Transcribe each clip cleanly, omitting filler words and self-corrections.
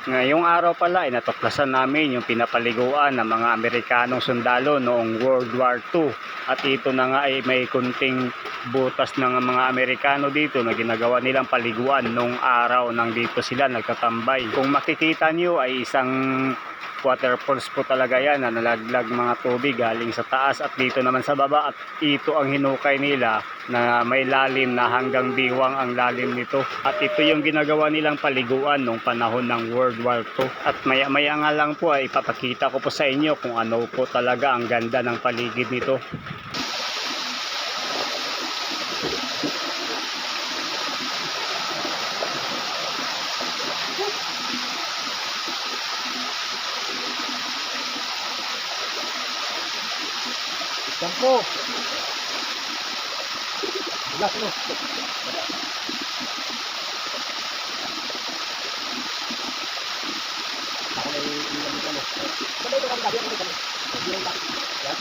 Ngayong araw pala ay natuklasan namin yung pinapaliguan ng mga Amerikanong sundalo noong World War II. At ito na nga ay may kunting butas ng mga Amerikano dito na ginagawa nilang paliguan noong araw nang dito sila nagtatambay. Kung makikita nyo ay isang waterfalls po talaga yan na nalaglag mga tubig galing sa taas at dito naman sa baba, at ito ang hinukay nila na may lalim na hanggang diwang ang lalim nito, at ito yung ginagawa nilang paliguan nung panahon ng World War II. At maya maya nga lang po ay ipapakita ko po sa inyo kung ano po talaga ang ganda ng paligid nito. Sampo. Bulas no. Ako na yung ilang ano. Sabay ko kami gabi ako kami. Yung lang. Yan.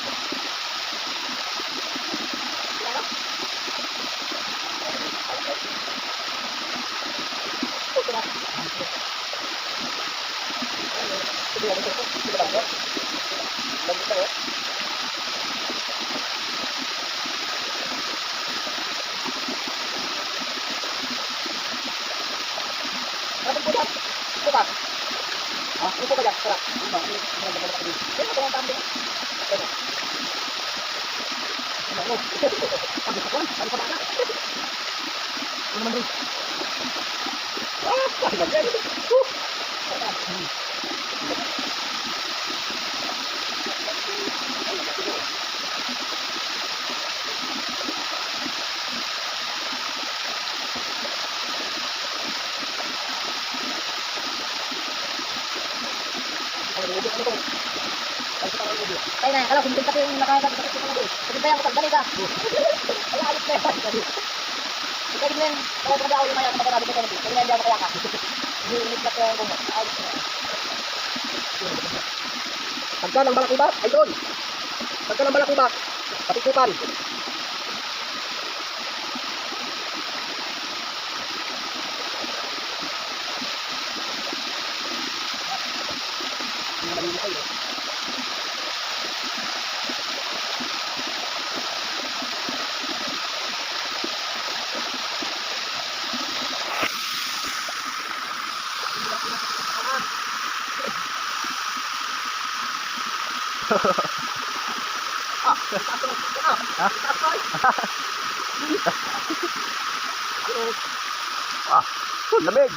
Upo ka dyan, tara. Kaya ito ang tambay. Ano? Sabi sa kwan, sabi sa baka. Ano naman rin? Sabi ba dyan? Kaya na, kalau kumpin kasi yung nakakagad sa kasi mga kasi bayang ko pagbalik ka. Ay ayos na yan. Ikaw din yan, kalau pagdaw yung maya sa magarabi ko kanito. Kaya hindi ako kaya ka. Hindi ulit na kaya ko. Ayos na. Pagka ng balakubak, ay doon. Pagka ng balakubak, patikupan. Lamig.